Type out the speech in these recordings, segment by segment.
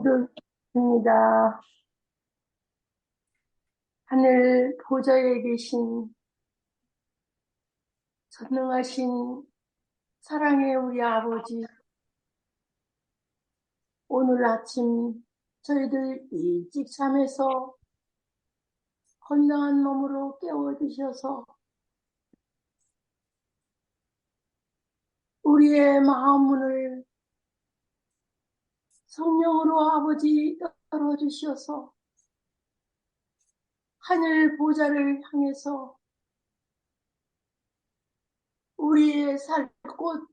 기도드립니다. 하늘 보좌에 계신 전능하신 사랑의 우리 아버지, 오늘 아침 저희들 일찍 잠에서 건강한 몸으로 깨워주셔서 우리의 마음 문을 성령으로 아버지 열어주셔서 하늘 보좌를 향해서 우리의 살 곳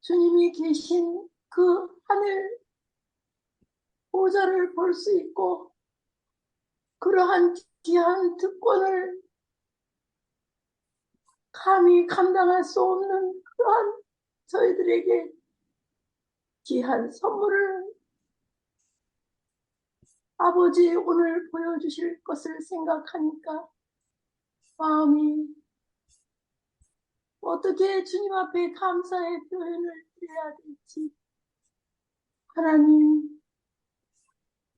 주님이 계신 그 하늘 보좌를 볼 수 있고 그러한 귀한 특권을 감히 감당할 수 없는 그러한 저희들에게 귀한 선물을 아버지 오늘 보여주실 것을 생각하니까 마음이 어떻게 주님 앞에 감사의 표현을 드려야 될지 하나님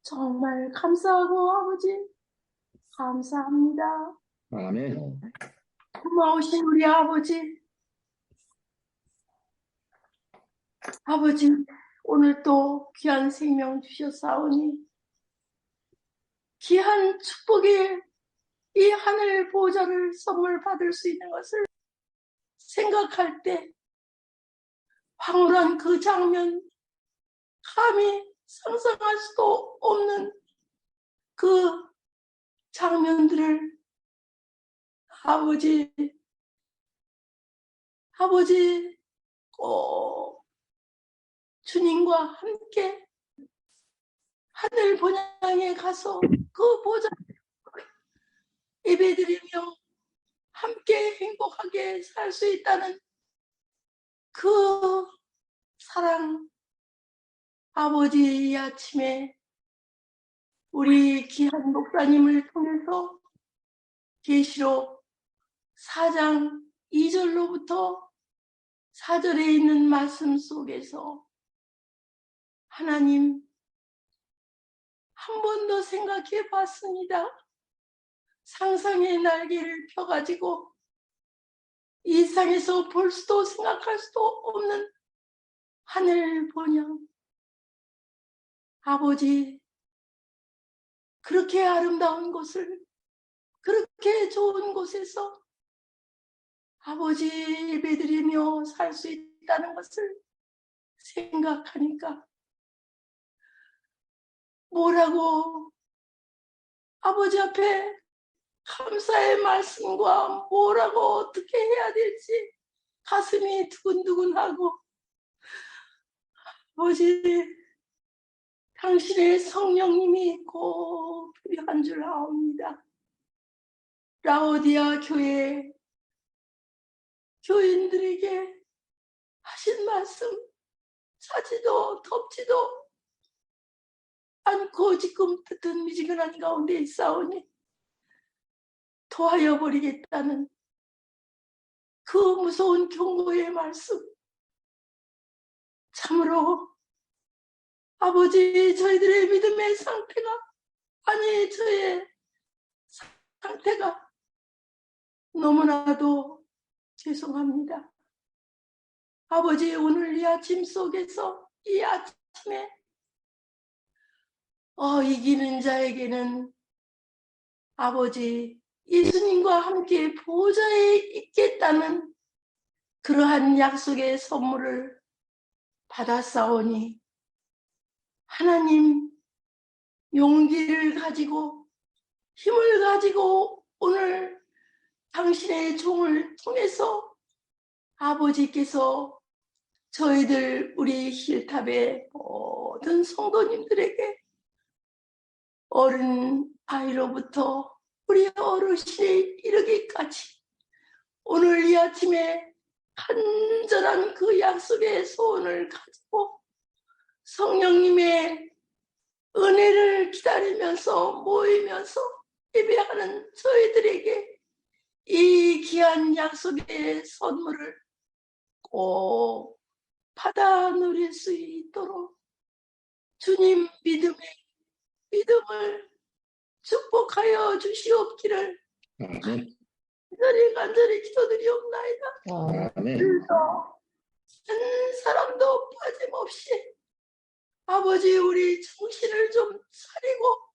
정말 감사하고 아버지 감사합니다. 아멘. 고마우신 우리 아버지 오늘 또 귀한 생명 주셨사오니 귀한 축복의 이 하늘 보좌를 선물 받을 수 있는 것을 생각할 때 황홀한 그 장면 감히 상상할 수도 없는 그 장면들을 아버지 꼭 주님과 함께 하늘 본향에 가서 그 보좌 예배드리며 함께 행복하게 살 수 있다는 그 사랑 아버지 이 아침에 우리 귀한 목사님을 통해서 계시록 4장 2절로부터 4절에 있는 말씀 속에서 하나님 한 번도 생각해 봤습니다. 상상의 날개를 펴가지고 이 세상에서 볼 수도 생각할 수도 없는 하늘 본향 아버지 그렇게 아름다운 곳을 그렇게 좋은 곳에서 아버지 예배드리며 살 수 있다는 것을 생각하니까 뭐라고 아버지 앞에 감사의 말씀과 뭐라고 어떻게 해야 될지 가슴이 두근두근하고 아버지 당신의 성령님이 꼭 필요한 줄 아옵니다. 라오디아 교회 교인들에게 하신 말씀 차지도 덥지도 않고 지금 듣던 미지근한 가운데 있사오니 토하여 버리겠다는 그 무서운 경고의 말씀 참으로 아버지 저희들의 믿음의 상태가 아니 저의 상태가 너무나도 죄송합니다. 아버지 오늘 이 아침 속에서 이 아침에 이기는 자에게는 아버지 예수님과 함께 보좌에 있겠다는 그러한 약속의 선물을 받았사오니 하나님 용기를 가지고 힘을 가지고 오늘 당신의 종을 통해서 아버지께서 저희들 우리 힐탑의 모든 성도님들에게 어른 아이로부터 우리 어르신에 이르기까지 오늘 이 아침에 간절한 그 약속의 소원을 가지고 성령님의 은혜를 기다리면서 모이면서 예배하는 저희들에게 이 귀한 약속의 선물을 꼭 받아 누릴 수 있도록 주님 믿음을 축복하여 주시옵기를 아멘. 간절히 기도드리옵나이다. 아멘. 그래서 한 사람도 빠짐없이 아버지 우리 정신을 좀 차리고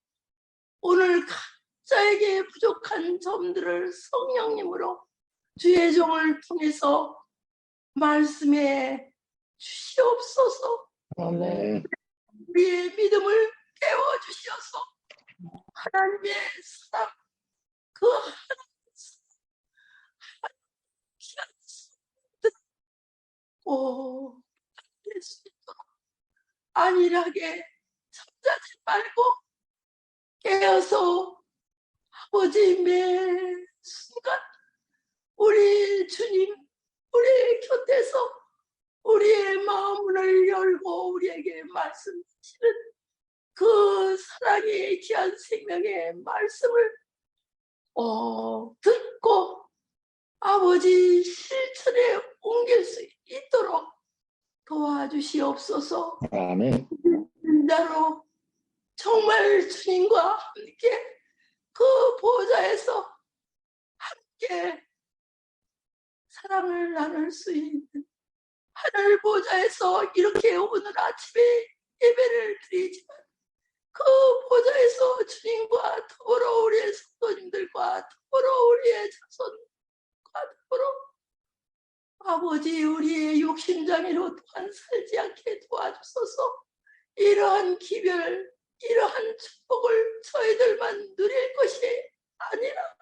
오늘 각자에게 부족한 점들을 성령님으로 주의 종을 통해서 말씀해 주시옵소서. 아멘. 우리의 믿음을 깨워주셔서 하나님의 사랑, 그 하나님의 수 있도록 안일하게 잠자지 말고 깨어서 아버지 매 순간 우리 주님 우리 곁에서 우리의 마음을 열고 우리에게 말씀하시는 그 사랑의 귀한 생명의 말씀을 듣고 아버지 실천에 옮길 수 있도록 도와주시옵소서. 아멘. 진짜로 정말 주님과 함께 그 보좌에서 함께 사랑을 나눌 수 있는 하늘 보좌에서 이렇게 오늘 아침에 예배를 드리지만 그 보좌에서 주님과 더불어 우리의 성도님들과 더불어 우리의 자손과 더불어 아버지 우리의 욕심장애로 또한 살지 않게 도와주소서. 이러한 기별, 이러한 축복을 저희들만 누릴 것이 아니라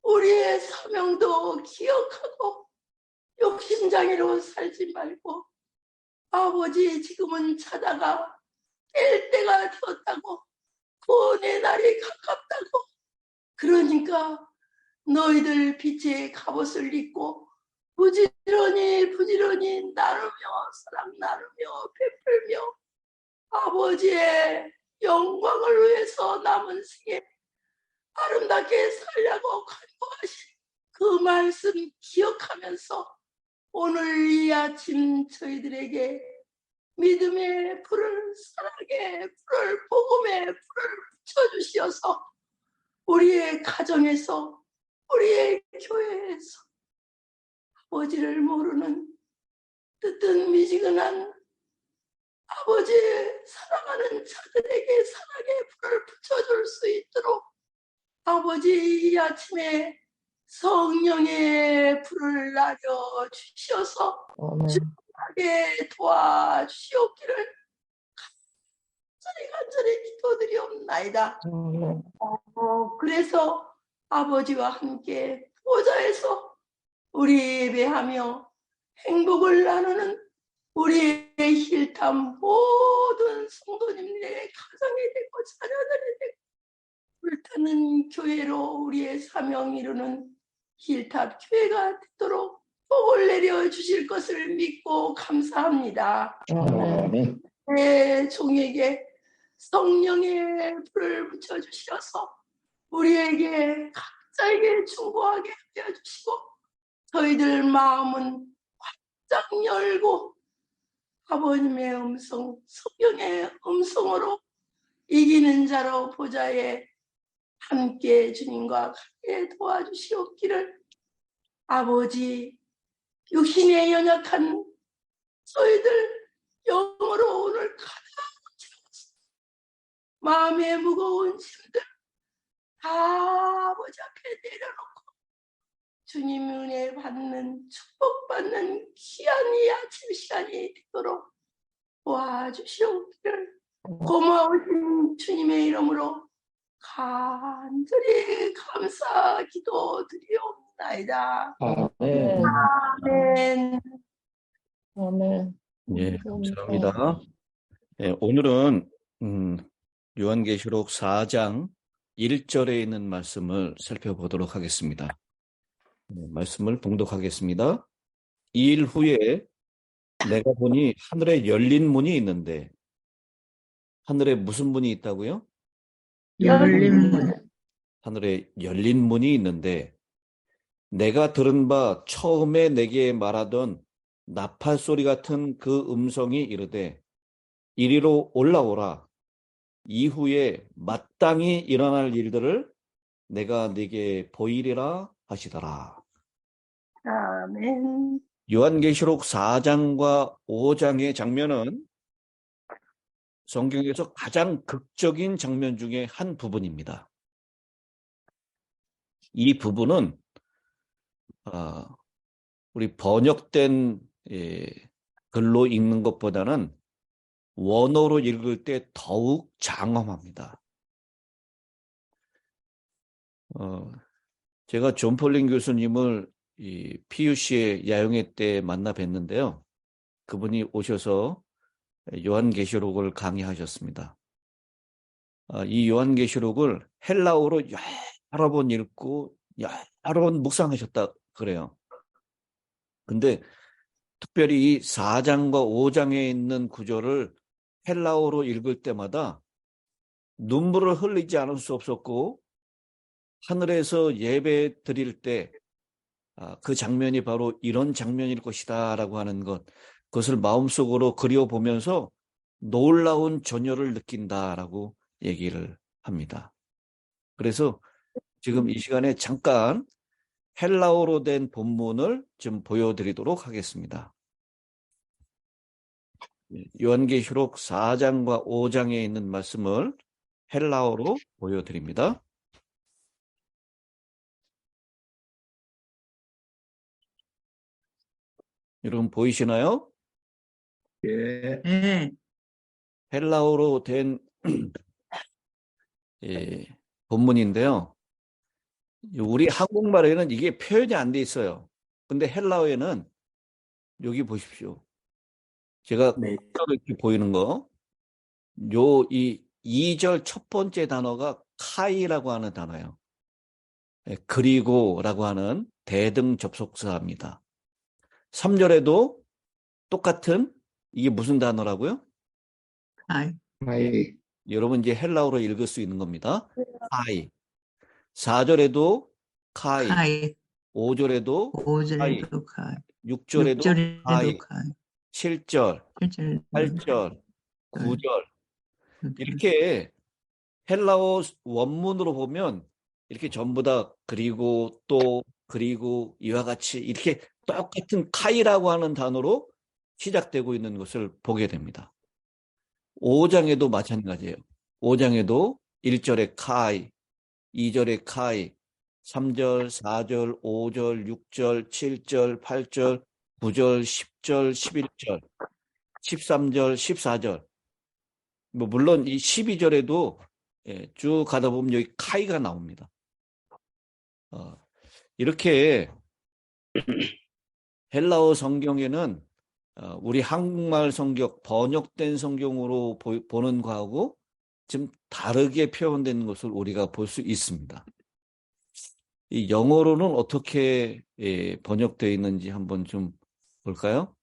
우리의 사명도 기억하고 욕심장애로 살지 말고 아버지 지금은 자다가 깰 때가 되었다고 구원의 날이 가깝다고 그러니까 너희들 빛의 갑옷을 입고 부지런히 나누며 사랑 나누며 베풀며 아버지의 영광을 위해서 남은 생에 아름답게 살려고 간구하신 그 말씀 기억하면서 오늘 이 아침 저희들에게 믿음의 불을 사랑의 불을 복음의 불을 붙여주시어서 우리의 가정에서 우리의 교회에서 아버지를 모르는 뜨뜻미지근한 아버지의 사랑하는 자들에게 사랑의 불을 붙여줄 수 있도록 아버지 이 아침에 성령의 불을 나려 주셔서 주님께 도와주시옵기를 간절히 기도드리옵나이다. 그래서 아버지와 함께 보좌에서 우리 예배하며 행복을 나누는 우리의 힐탑 모든 성도님들의 가정이 되고 자녀들이 되고 불타는 교회로 우리의 사명 이루는 힐탑 교회가 되도록 복을 내려 주실 것을 믿고 감사합니다. 내 종에게 성령의 불을 붙여주셔서 우리에게 각자에게 충고하게 하여 주시고 저희들 마음은 활짝 열고 아버님의 음성, 성령의 음성으로 이기는 자로 보좌에 함께 주님과 함께 도와주시옵기를 아버지 육신에 연약한 저희들 영으로 오늘 가득 채웠습니다. 마음에 무거운 짐들 다 아버지 앞에 내려놓고 주님 은혜 받는 축복받는 귀한 이 아침 시간이 되도록 도와주시옵기를 고마우신 주님의 이름으로 간절히 감사 기도드리옵나이다. 아멘. 아멘. 아멘. 예, 감사합니다. 예, 오늘은 요한계시록 4장 1절에 있는 말씀을 살펴보도록 하겠습니다. 말씀을 봉독하겠습니다. 2일 후에 내가 보니 하늘에 열린 문이 있는데 하늘에 무슨 문이 있다고요? 열린 문. 하늘에 열린 문이 있는데 내가 들은 바 처음에 내게 말하던 나팔 소리 같은 그 음성이 이르되 이리로 올라오라. 이후에 마땅히 일어날 일들을 내가 네게 보이리라 하시더라. 아멘. 요한계시록 4장과 5장의 장면은 성경에서 가장 극적인 장면 중에 한 부분입니다. 이 부분은 우리 번역된 글로 읽는 것보다는 원어로 읽을 때 더욱 장엄합니다. 제가 존 폴링 교수님을 이 PUC의 야영회 때 만나 뵀는데요. 그분이 오셔서 요한계시록을 강의하셨습니다. 이 요한계시록을 헬라어로 여러 번 읽고 여러 번 묵상하셨다 그래요. 근데 특별히 이 4장과 5장에 있는 구절을 헬라어로 읽을 때마다 눈물을 흘리지 않을 수 없었고, 하늘에서 예배 드릴 때 그 장면이 바로 이런 장면일 것이다 라고 하는 것, 그것을 마음속으로 그려보면서 놀라운 전율을 느낀다라고 얘기를 합니다. 그래서 지금 이 시간에 잠깐 헬라어로 된 본문을 좀 보여드리도록 하겠습니다. 요한계시록 4장과 5장에 있는 말씀을 헬라어로 보여드립니다. 여러분 보이시나요? 예. 네. 헬라어로 된 본문인데요. 우리 한국말에는 이게 표현이 안 돼 있어요. 근데 헬라어에는 여기 보십시오. 제가 네. 이렇게 보이는 거. 이 2절 첫 번째 단어가 카이라고 하는 단어예요. 그리고라고 하는 대등 접속사입니다. 3절에도 똑같은 이게 무슨 단어라고요? 하이. 여러분 이제 헬라어로 읽을 수 있는 겁니다. 카이. 4절에도 카이. 카이, 5절에도 카이. 5절에도 카이, 6절에도 6절에도 카이. 카이, 7절, 7절에도 8절, 9절. 9절. 이렇게 헬라어 원문으로 보면 이렇게 전부 다 그리고 또 그리고 이와 같이 이렇게 똑같은 카이라고 하는 단어로 시작되고 있는 것을 보게 됩니다. 5장에도 마찬가지예요. 5장에도 1절에 카이, 2절에 카이, 3절, 4절, 5절, 6절, 7절, 8절, 9절, 10절, 11절, 13절, 14절. 물론 이 12절에도 쭉 가다 보면 여기 카이가 나옵니다. 이렇게 헬라어 성경에는 우리 한국말 성경, 번역된 성경으로 보는 거하고 좀 다르게 표현된 것을 우리가 볼 수 있습니다. 이 영어로는 어떻게 번역되어 있는지 한번 좀 볼까요?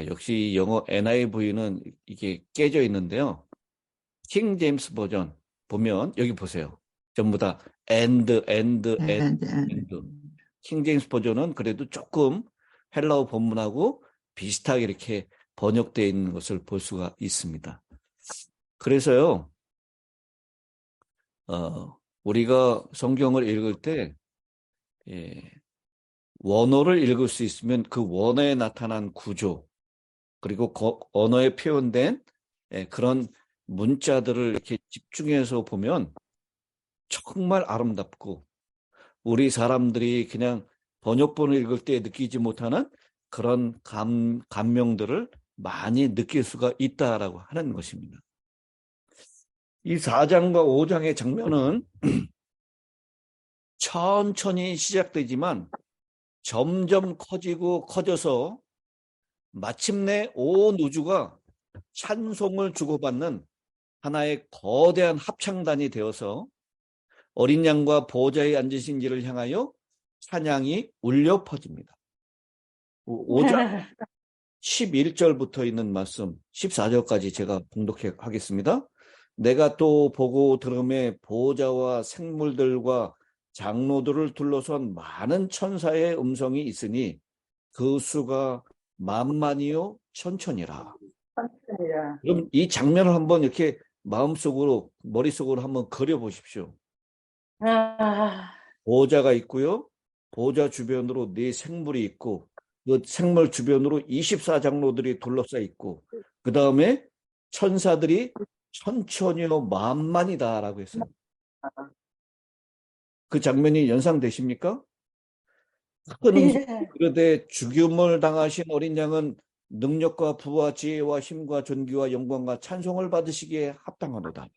역시 영어 NIV는 이게 깨져 있는데요. 킹 제임스 버전 보면 여기 보세요. 전부 다 and. 킹 제임스 버전은 그래도 조금 헬라어 본문하고 비슷하게 이렇게 번역되어 있는 것을 볼 수가 있습니다. 그래서요, 우리가 성경을 읽을 때 원어를 읽을 수 있으면 그 원어에 나타난 구조, 그리고 언어에 표현된 그런 문자들을 이렇게 집중해서 보면 정말 아름답고 우리 사람들이 그냥 번역본을 읽을 때 느끼지 못하는 그런 감명들을 많이 느낄 수가 있다라고 하는 것입니다. 이 4장과 5장의 장면은 천천히 시작되지만 점점 커지고 커져서 마침내 온 우주가 찬송을 주고받는 하나의 거대한 합창단이 되어서 어린 양과 보좌에 앉으신 이를 향하여 찬양이 울려 퍼집니다. 5장 11절부터 있는 말씀 14절까지 제가 봉독하겠습니다. 내가 또 보고 들음에 보좌와 생물들과 장로들을 둘러선 많은 천사의 음성이 있으니 그 수가 만만이요 천천이라. 천천히라. 그럼 이 장면을 한번 이렇게 마음속으로 머릿속으로 한번 그려보십시오. 아, 보호자가 있고요. 보호자 주변으로 네 생물이 있고 그 생물 주변으로 24장로들이 둘러싸 있고 그 다음에 천사들이 천천히요 만만이다라고 했어요. 그 장면이 연상되십니까? 큰 음성이 예. 이르되 죽임을 당하신 어린 양은 능력과 부와 지혜와 힘과 존귀와 영광과 찬송을 받으시기에 합당하도다.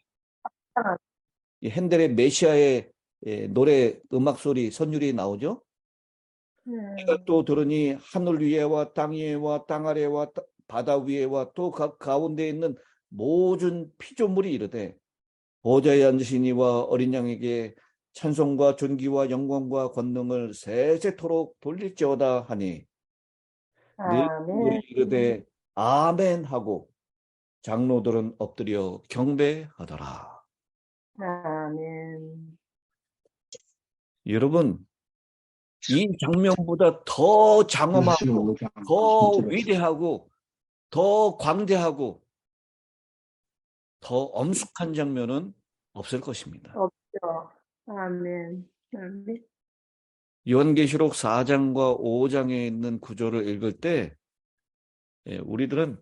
이 핸델의 메시아의 노래 음악 소리 선율이 나오죠. 내가 또 들으니 하늘 위에와 땅 위에와 땅 아래와 바다 위에와 또 각 가운데 있는 모든 피조물이 이르되 보좌에 앉으신 이와 어린 양에게 찬송과 존귀와 영광과 권능을 세세토록 돌릴지어다 하니 늘 아멘. 이르되 아멘 하고 장로들은 엎드려 경배하더라. 아멘. 여러분, 이 장면보다 더 장엄하고 더 위대하고 더 광대하고 더 엄숙한 장면은 없을 것입니다. 없죠. 아멘. 아멘. 요한계시록 4장과 5장에 있는 구조를 읽을 때 우리들은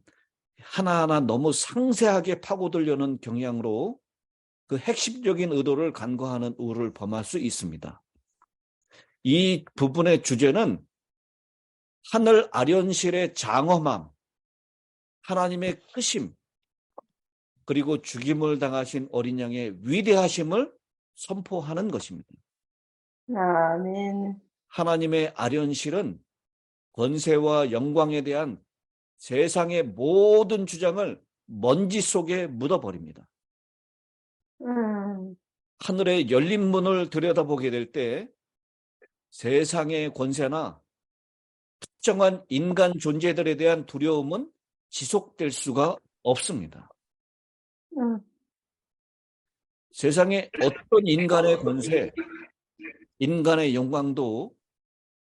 하나하나 너무 상세하게 파고들려는 경향으로 그 핵심적인 의도를 간과하는 우를 범할 수 있습니다. 이 부분의 주제는 하늘 아련실의 장엄함, 하나님의 크심, 그리고 죽임을 당하신 어린 양의 위대하심을 선포하는 것입니다. 아멘. 하나님의 아련실은 권세와 영광에 대한 세상의 모든 주장을 먼지 속에 묻어버립니다. 하늘의 열린 문을 들여다보게 될 때 세상의 권세나 특정한 인간 존재들에 대한 두려움은 지속될 수가 없습니다. 세상의 어떤 인간의 권세, 인간의 영광도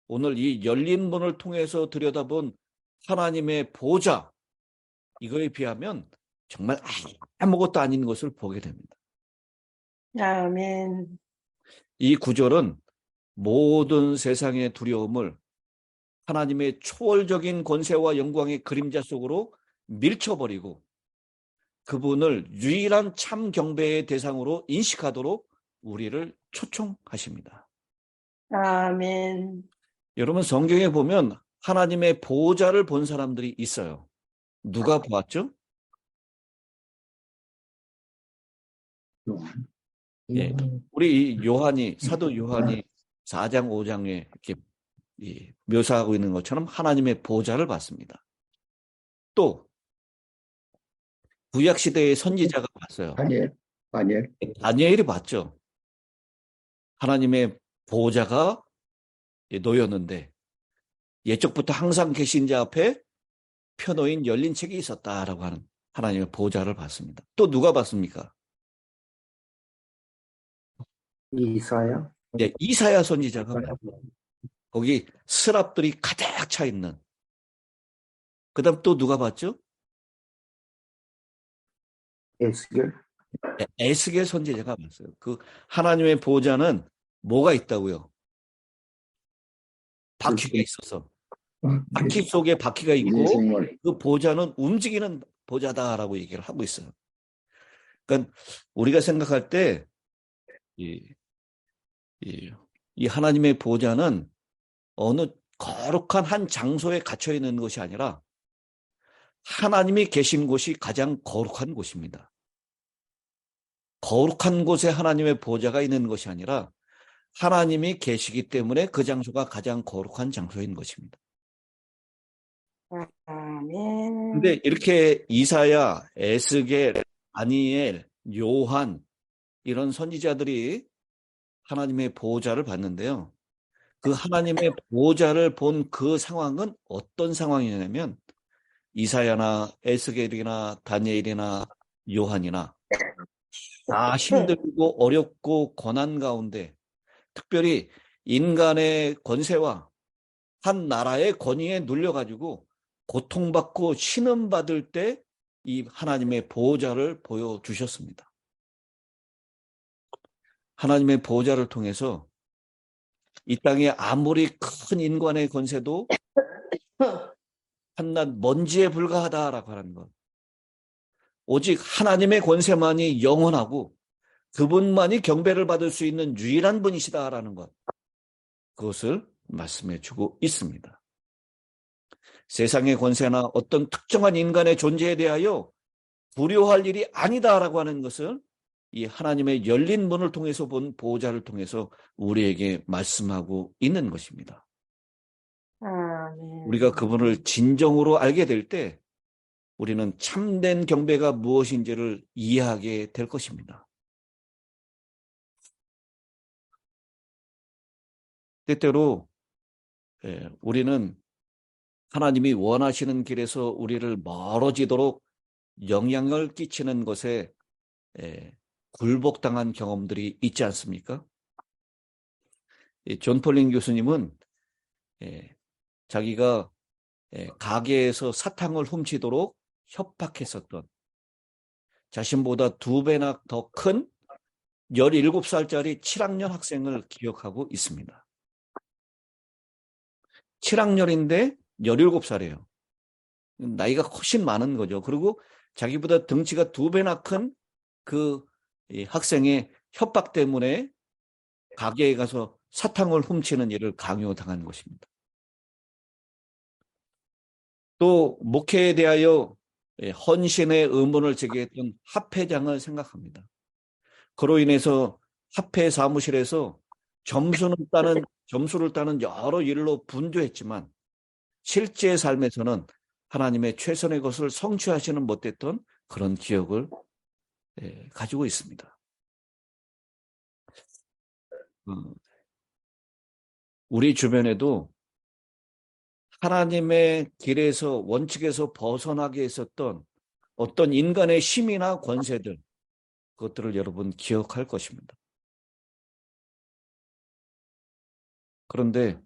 오늘 이 열린 문을 통해서 들여다본 하나님의 보좌, 이거에 비하면 정말 아무것도 아닌 것을 보게 됩니다. 아멘. 이 구절은 모든 세상의 두려움을 하나님의 초월적인 권세와 영광의 그림자 속으로 밀쳐버리고 그분을 유일한 참 경배의 대상으로 인식하도록 우리를 초청하십니다. 아멘. 여러분 성경에 보면 하나님의 보호자를 본 사람들이 있어요. 누가 보았죠? 예, 우리 이 요한이 사도 요한이 4장 5장에 이렇게 묘사하고 있는 것처럼 하나님의 보호자를 봤습니다. 또 구약 시대의 선지자가 봤어요. 다니엘이 봤죠. 하나님의 보호자가 놓였는데 예적부터 항상 계신 자 앞에 펴놓인 열린 책이 있었다라고 하는 하나님의 보호자를 봤습니다. 또 누가 봤습니까? 이사야? 네, 이사야 선지자가 봤어요. 거기 스랍들이 가득 차 있는. 그 다음 또 누가 봤죠? 에스겔? 네, 에스겔 선지자가 봤어요. 그 하나님의 보호자는 뭐가 있다고요? 바퀴가 있어서. 바퀴 속에 바퀴가 있고 그 보호자는 움직이는 보호자다라고 얘기를 하고 있어요. 그러니까 우리가 생각할 때 이 하나님의 보호자는 어느 거룩한 한 장소에 갇혀 있는 것이 아니라 하나님이 계신 곳이 가장 거룩한 곳입니다. 거룩한 곳에 하나님의 보호자가 있는 것이 아니라 하나님이 계시기 때문에 그 장소가 가장 거룩한 장소인 것입니다. 아멘. 근데 이렇게 이사야, 에스겔, 다니엘, 요한 이런 선지자들이 하나님의 보호자를 봤는데요. 그 하나님의 보호자를 본 그 상황은 어떤 상황이냐면 이사야나 에스겔이나 다니엘이나 요한이나 다 힘들고 어렵고 고난 가운데 특별히 인간의 권세와 한 나라의 권위에 눌려가지고 고통받고 신음받을 때 이 하나님의 보호자를 보여주셨습니다. 하나님의 보호자를 통해서 이 땅에 아무리 큰 인간의 권세도 한낱 먼지에 불과하다라고 하는 것. 오직 하나님의 권세만이 영원하고 그분만이 경배를 받을 수 있는 유일한 분이시다라는 것. 그것을 말씀해 주고 있습니다. 세상의 권세나 어떤 특정한 인간의 존재에 대하여 두려워할 일이 아니다라고 하는 것을 이 하나님의 열린 문을 통해서 본 보호자를 통해서 우리에게 말씀하고 있는 것입니다. 우리가 그분을 진정으로 알게 될 때 우리는 참된 경배가 무엇인지를 이해하게 될 것입니다. 때때로 우리는 하나님이 원하시는 길에서 우리를 멀어지도록 영향을 끼치는 것에 굴복당한 경험들이 있지 않습니까? 존 폴링 교수님은 자기가 가게에서 사탕을 훔치도록 협박했었던 자신보다 2배나 더 큰 17살짜리 7학년 학생을 기억하고 있습니다. 7학년인데 17살이에요. 나이가 훨씬 많은 거죠. 그리고 자기보다 등치가 2배나 큰 그 학생의 협박 때문에 가게에 가서 사탕을 훔치는 일을 강요당한 것입니다. 또 목회에 대하여 헌신의 의문을 제기했던 합회장을 생각합니다. 그로 인해서 합회 사무실에서 점수를 따는 여러 일로 분주했지만 실제 삶에서는 하나님의 최선의 것을 성취하시는 못했던 그런 기억을 가지고 있습니다. 우리 주변에도 하나님의 길에서 원칙에서 벗어나게 했었던 어떤 인간의 힘이나 권세들, 그것들을 여러분 기억할 것입니다. 그런데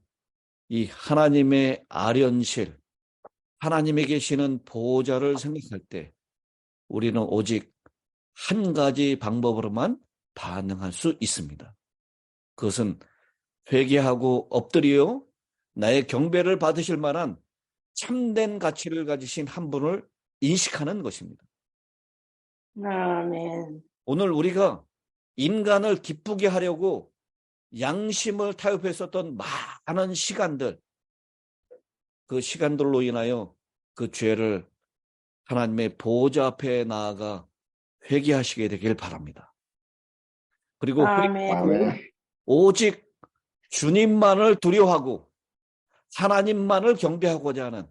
이 하나님의 아련실, 하나님에 계시는 보호자를 생각할 때 우리는 오직 한 가지 방법으로만 반응할 수 있습니다. 그것은 회개하고 엎드려 나의 경배를 받으실 만한 참된 가치를 가지신 한 분을 인식하는 것입니다. 아멘. 오늘 우리가 인간을 기쁘게 하려고 양심을 타협했었던 많은 시간들, 그 시간들로 인하여 그 죄를 하나님의 보호자 앞에 나아가 회개하시게 되길 바랍니다. 그리고 아멘. 오직 주님만을 두려워하고 하나님만을 경배하고자 하는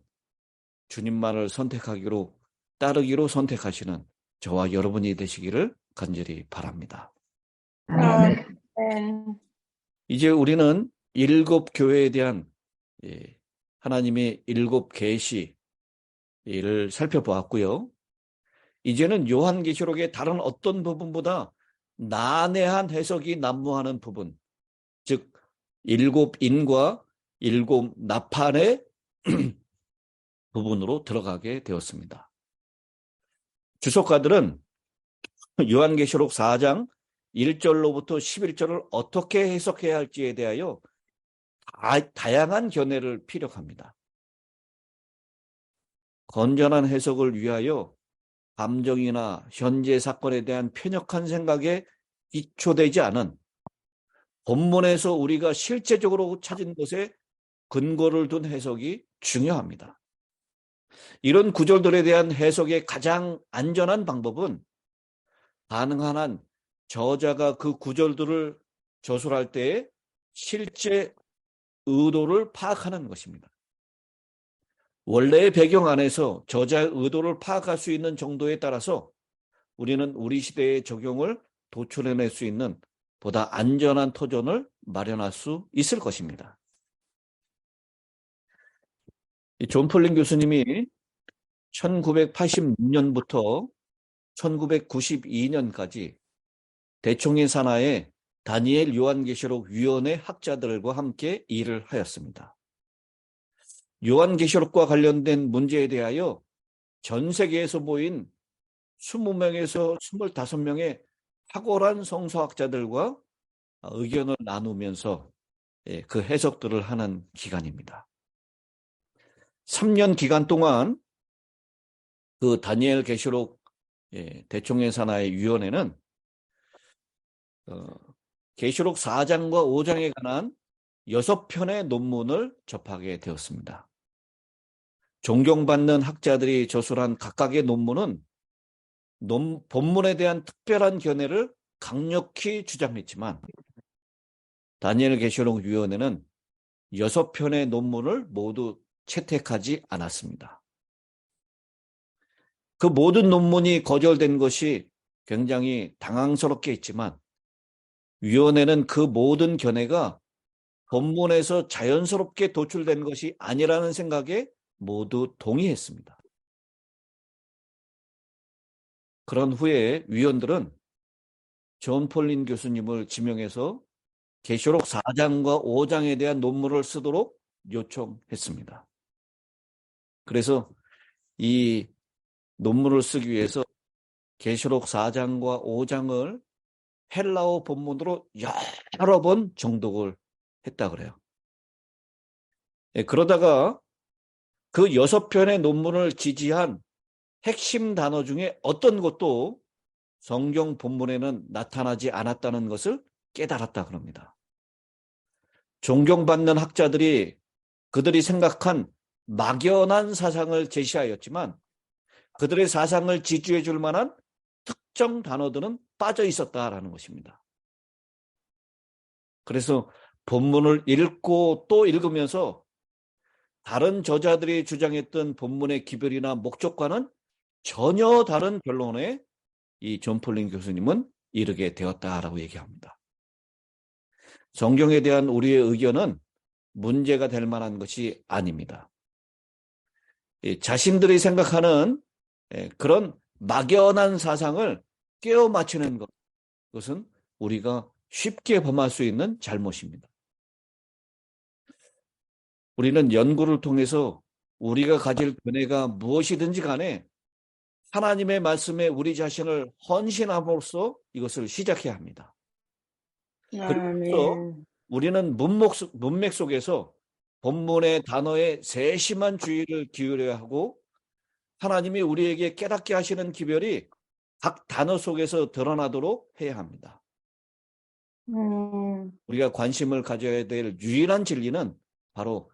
주님만을 선택하기로 따르기로 선택하시는 저와 여러분이 되시기를 간절히 바랍니다. 아멘. 이제 우리는 7 교회에 대한 하나님의 7 계시를 살펴보았고요. 이제는 요한계시록의 다른 어떤 부분보다 난해한 해석이 난무하는 부분, 즉 7 인과 7 나팔의 부분으로 들어가게 되었습니다. 주석가들은 요한계시록 4장 1절로부터 11절을 어떻게 해석해야 할지에 대하여 다양한 견해를 피력합니다. 건전한 해석을 위하여 감정이나 현재 사건에 대한 편협한 생각에 기초되지 않은 본문에서 우리가 실제적으로 찾은 것에 근거를 둔 해석이 중요합니다. 이런 구절들에 대한 해석의 가장 안전한 방법은 가능한 한 저자가 그 구절들을 저술할 때의 실제 의도를 파악하는 것입니다. 원래의 배경 안에서 저자의 의도를 파악할 수 있는 정도에 따라서 우리는 우리 시대의 적용을 도출해낼 수 있는 보다 안전한 터전을 마련할 수 있을 것입니다. 존 폴링 교수님이 1986년부터 1992년까지 대총회 산하의 다니엘 요한계시록 위원회 학자들과 함께 일을 하였습니다. 요한계시록과 관련된 문제에 대하여 전 세계에서 모인 20명에서 25명의 탁월한 성서학자들과 의견을 나누면서 그 해석들을 하는 기간입니다. 3년 기간 동안 그 다니엘 계시록 대총회사나의 위원회는 계시록 4장과 5장에 관한 6편의 논문을 접하게 되었습니다. 존경받는 학자들이 저술한 각각의 논문은 본문에 대한 특별한 견해를 강력히 주장했지만 다니엘 계시록 위원회는 6편의 논문을 모두 채택하지 않았습니다. 그 모든 논문이 거절된 것이 굉장히 당황스럽게 했지만 위원회는 그 모든 견해가 본문에서 자연스럽게 도출된 것이 아니라는 생각에 모두 동의했습니다. 그런 후에 위원들은 존 폴린 교수님을 지명해서 계시록 4장과 5장에 대한 논문을 쓰도록 요청했습니다. 그래서 이 논문을 쓰기 위해서 계시록 4장과 5장을 헬라어 본문으로 여러 번 정독을 했다 그래요. 그러다가 그 6편의 논문을 지지한 핵심 단어 중에 어떤 것도 성경 본문에는 나타나지 않았다는 것을 깨달았다 그럽니다. 존경받는 학자들이 그들이 생각한 막연한 사상을 제시하였지만 그들의 사상을 지지해 줄 만한 특정 단어들은 빠져 있었다라는 것입니다. 그래서 본문을 읽고 또 읽으면서 다른 저자들이 주장했던 본문의 기별이나 목적과는 전혀 다른 결론에 이 존 폴린 교수님은 이르게 되었다라고 얘기합니다. 성경에 대한 우리의 의견은 문제가 될 만한 것이 아닙니다. 자신들이 생각하는 그런 막연한 사상을 깨어 맞추는 것, 그것은 우리가 쉽게 범할 수 있는 잘못입니다. 우리는 연구를 통해서 우리가 가질 견해가 무엇이든지 간에 하나님의 말씀에 우리 자신을 헌신함으로써 이것을 시작해야 합니다. 그래서 아멘. 우리는 문맥 속에서 본문의 단어에 세심한 주의를 기울여야 하고 하나님이 우리에게 깨닫게 하시는 기별이 각 단어 속에서 드러나도록 해야 합니다. 우리가 관심을 가져야 될 유일한 진리는 바로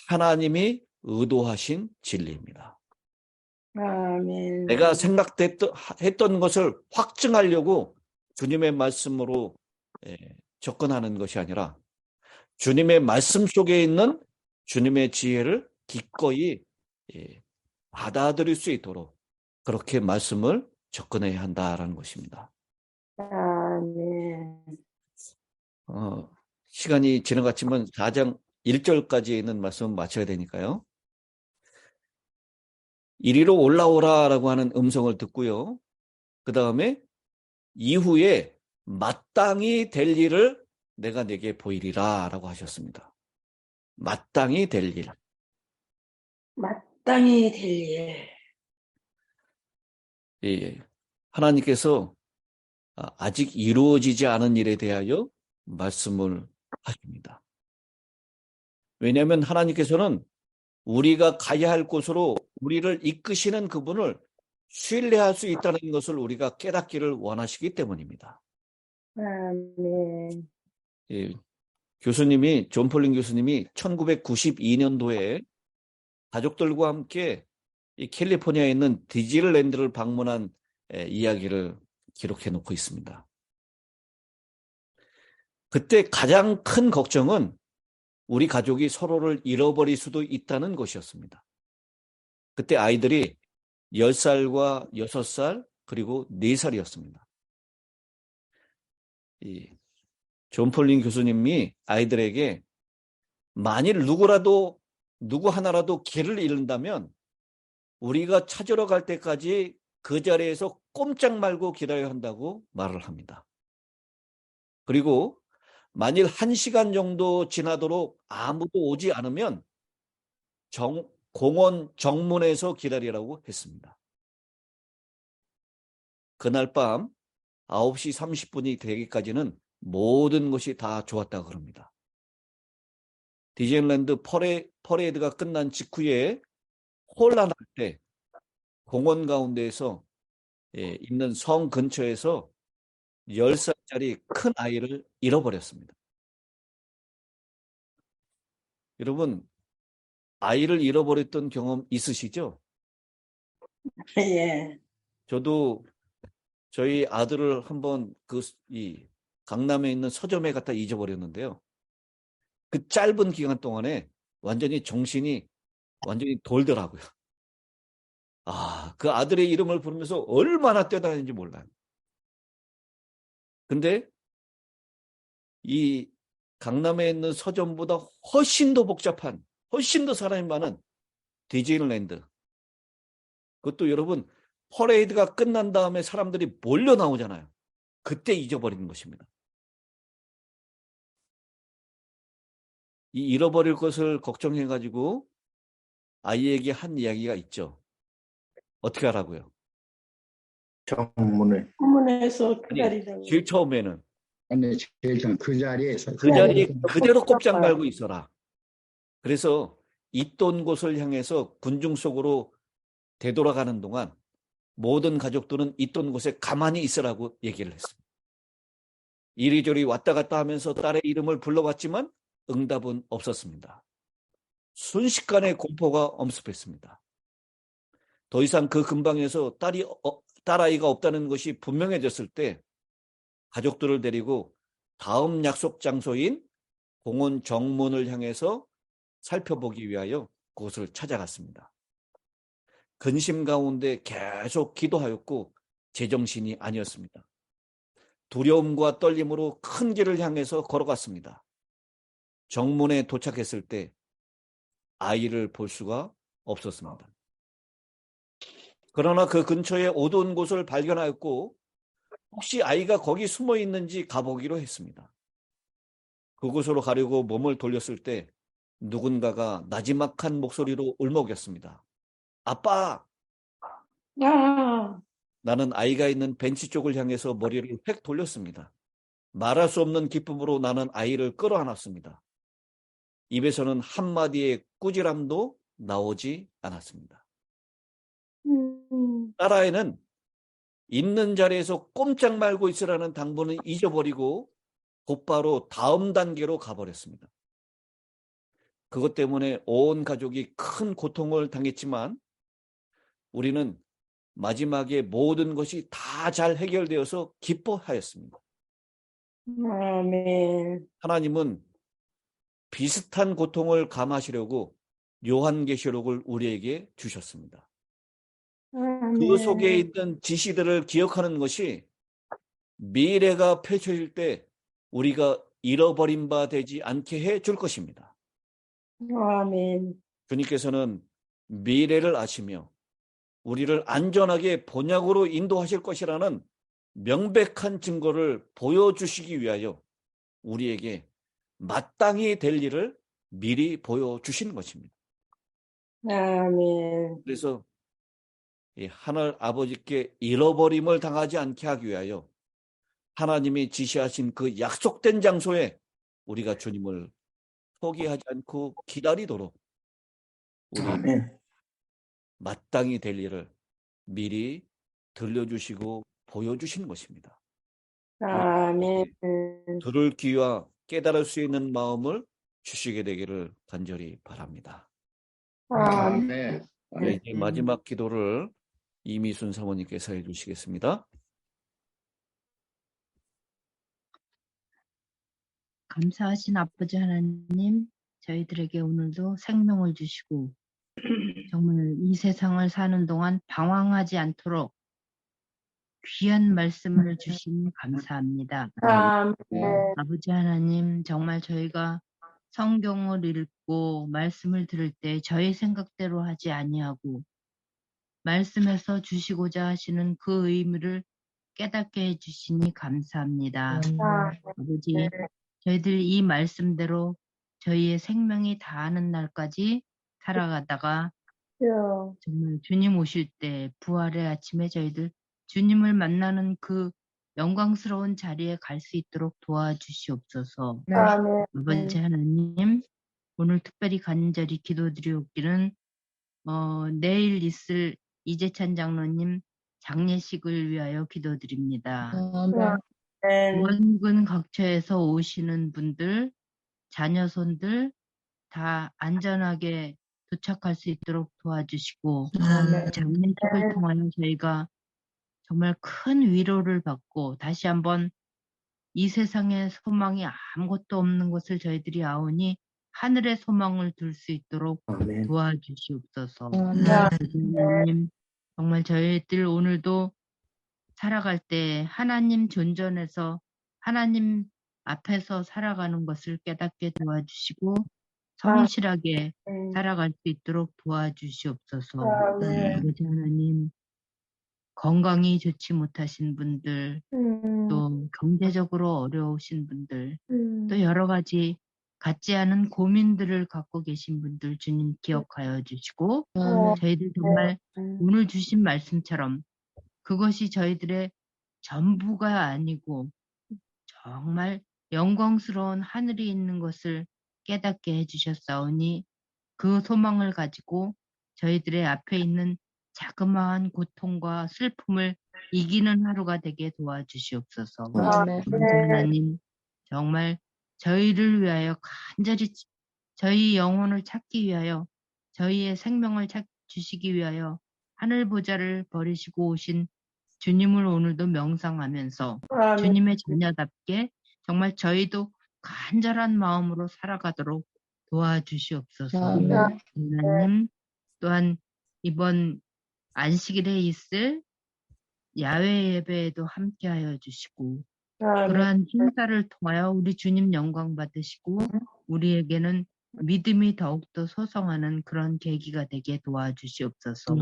하나님이 의도하신 진리입니다. 아멘. 내가 생각했던 것을 확증하려고 주님의 말씀으로 접근하는 것이 아니라 주님의 말씀 속에 있는 주님의 지혜를 기꺼이 받아들일 수 있도록 그렇게 말씀을 접근해야 한다라는 것입니다. 아멘. 시간이 지나갔지만 4장 1절까지 있는 말씀 마쳐야 되니까요. 이리로 올라오라라고 하는 음성을 듣고요. 그 다음에 이후에 마땅히 될 일을 내가 내게 보이리라 라고 하셨습니다. 마땅히 될 일. 마땅히 될 일. 예, 하나님께서 아직 이루어지지 않은 일에 대하여 말씀을 하십니다. 왜냐하면 하나님께서는 우리가 가야 할 곳으로 우리를 이끄시는 그분을 신뢰할 수 있다는 것을 우리가 깨닫기를 원하시기 때문입니다. 아멘. 예, 존 폴린 교수님이 1992년도에 가족들과 함께 이 캘리포니아에 있는 디즈니랜드를 방문한 이야기를 기록해 놓고 있습니다. 그때 가장 큰 걱정은 우리 가족이 서로를 잃어버릴 수도 있다는 것이었습니다. 그때 아이들이 10살과 6살 그리고 4살이었습니다. 존 폴린 교수님이 아이들에게 만일 누구 하나라도 길을 잃는다면 우리가 찾으러 갈 때까지 그 자리에서 꼼짝 말고 기다려야 한다고 말을 합니다. 그리고 만일 1시간 정도 지나도록 아무도 오지 않으면 공원 정문에서 기다리라고 했습니다. 그날 밤 9시 30분이 되기까지는 모든 것이 다 좋았다고 그럽니다. 디즈니랜드 퍼레이드가 끝난 직후에 혼란할 때 공원 가운데에서 있는 성 근처에서 10살짜리 큰 아이를 잃어버렸습니다. 여러분, 아이를 잃어버렸던 경험 있으시죠? 예. 저도 저희 아들을 한번 이 강남에 있는 서점에 갖다 잊어버렸는데요. 그 짧은 기간 동안에 완전히 정신이 완전히 돌더라고요. 그 아들의 이름을 부르면서 얼마나 뛰어다니는지 몰라요. 근데 이 강남에 있는 서점보다 훨씬 더 복잡한, 훨씬 더 사람이 많은 디즈니랜드. 그것도 여러분, 퍼레이드가 끝난 다음에 사람들이 몰려 나오잖아요. 그때 잊어버리는 것입니다. 이 잃어버릴 것을 걱정해가지고 아이에게 한 이야기가 있죠. 어떻게 하라고요? 정문을. 문에서 아니, 기다리라고. 제일 처음에는 아니, 제일 전 그 자리에서 그 자리에 그대로 꼼짝 말고 있어라. 그래서 있던 곳을 향해서 군중 속으로 되돌아가는 동안 모든 가족들은 있던 곳에 가만히 있으라고 얘기를 했습니다. 이리저리 왔다 갔다 하면서 딸의 이름을 불러봤지만 응답은 없었습니다. 순식간에 공포가 엄습했습니다. 더 이상 그 근방에서 딸아이가 없다는 것이 분명해졌을 때 가족들을 데리고 다음 약속 장소인 공원 정문을 향해서 살펴보기 위하여 그곳을 찾아갔습니다. 근심 가운데 계속 기도하였고 제정신이 아니었습니다. 두려움과 떨림으로 큰 길을 향해서 걸어갔습니다. 정문에 도착했을 때 아이를 볼 수가 없었습니다. 그러나 그 근처에 어두운 곳을 발견하였고 혹시 아이가 거기 숨어 있는지 가보기로 했습니다. 그곳으로 가려고 몸을 돌렸을 때 누군가가 나지막한 목소리로 울먹였습니다. 아빠! 아, 나는 아이가 있는 벤치 쪽을 향해서 머리를 획 돌렸습니다. 말할 수 없는 기쁨으로 나는 아이를 끌어안았습니다. 입에서는 한마디의 꾸지람도 나오지 않았습니다. 딸아이는 있는 자리에서 꼼짝 말고 있으라는 당부는 잊어버리고 곧바로 다음 단계로 가버렸습니다. 그것 때문에 온 가족이 큰 고통을 당했지만 우리는 마지막에 모든 것이 다 잘 해결되어서 기뻐하였습니다. 아멘. 하나님은 비슷한 고통을 감하시려고 요한계시록을 우리에게 주셨습니다. 그 속에 있는 지시들을 기억하는 것이 미래가 펼쳐질 때 우리가 잃어버린 바 되지 않게 해줄 것입니다. 아멘. 주님께서는 미래를 아시며 우리를 안전하게 본향으로 인도하실 것이라는 명백한 증거를 보여주시기 위하여 우리에게 마땅히 될 일을 미리 보여주시는 것입니다. 아멘. 그래서 이 하늘 아버지께 잃어버림을 당하지 않게 하기 위하여 하나님이 지시하신 그 약속된 장소에 우리가 주님을 포기하지 않고 기다리도록 우리 아멘. 마땅히 될 일을 미리 들려주시고 보여주시는 것입니다. 아멘. 들을 귀와 깨달을 수 있는 마음을 주시게 되기를 간절히 바랍니다. 아멘. 아멘. 이제 마지막 기도를 이미순 사모님께서 해주시겠습니다. 감사하신 아버지 하나님, 저희들에게 오늘도 생명을 주시고 정말 이 세상을 사는 동안 방황하지 않도록 귀한 말씀을 주시니 감사합니다. 아멘. 아버지 하나님, 정말 저희가 성경을 읽고 말씀을 들을 때 저희 생각대로 하지 아니하고 말씀에서 주시고자 하시는 그 의미를 깨닫게 해주시니 감사합니다. 아버지, 저희들 이 말씀대로 저희의 생명이 다하는 날까지 살아가다가 주여. 정말 주님 오실 때 부활의 아침에 저희들 주님을 만나는 그 영광스러운 자리에 갈 수 있도록 도와주시옵소서. 아멘. 아버지 하나님, 오늘 특별히 간절히 기도드리옵기는 내일 있을 이재찬 장로님 장례식을 위하여 기도드립니다. 아멘. 원군 각처에서 오시는 분들, 자녀손들 다 안전하게 도착할 수 있도록 도와주시고 아멘. 장례식을 통하여 저희가 정말 큰 위로를 받고 다시 한번 이 세상에 소망이 아무것도 없는 것을 저희들이 아오니 하늘의 소망을 둘 수 있도록 아멘. 도와주시옵소서. 아멘. 하나님, 정말 저희들 오늘도 살아갈 때 하나님 존전에서 하나님 앞에서 살아가는 것을 깨닫게 도와주시고 성실하게 살아갈 수 있도록 도와주시옵소서. 아멘. 아버지 하나님, 건강이 좋지 못하신 분들, 또 경제적으로 어려우신 분들, 또 여러 가지 같지 않은 고민들을 갖고 계신 분들 주님 기억하여 주시고 저희들 정말 오늘 주신 말씀처럼 그것이 저희들의 전부가 아니고 정말 영광스러운 하늘이 있는 것을 깨닫게 해주셨사오니 그 소망을 가지고 저희들의 앞에 있는 자그마한 고통과 슬픔을 이기는 하루가 되게 도와주시옵소서. 아멘. 하나님, 정말 저희를 위하여 간절히 저희 영혼을 찾기 위하여 저희의 생명을 주시기 위하여 하늘 보좌를 버리시고 오신 주님을 오늘도 명상하면서 아멘. 주님의 자녀답게 정말 저희도 간절한 마음으로 살아가도록 도와주시옵소서. 하나님, 또한 이번 안식일에 있을 야외 예배에도 함께하여 주시고 그러한 행사를 통하여 우리 주님 영광 받으시고 우리에게는 믿음이 더욱더 소성하는 그런 계기가 되게 도와주시옵소서.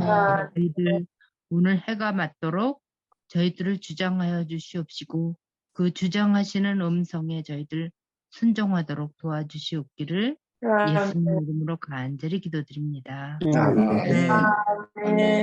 저희들 오늘 해가 맞도록 저희들을 주장하여 주시옵시고 그 주장하시는 음성에 저희들 순종하도록 도와주시옵기를 예수님 이름으로 간절히 기도드립니다. 아멘. 아멘.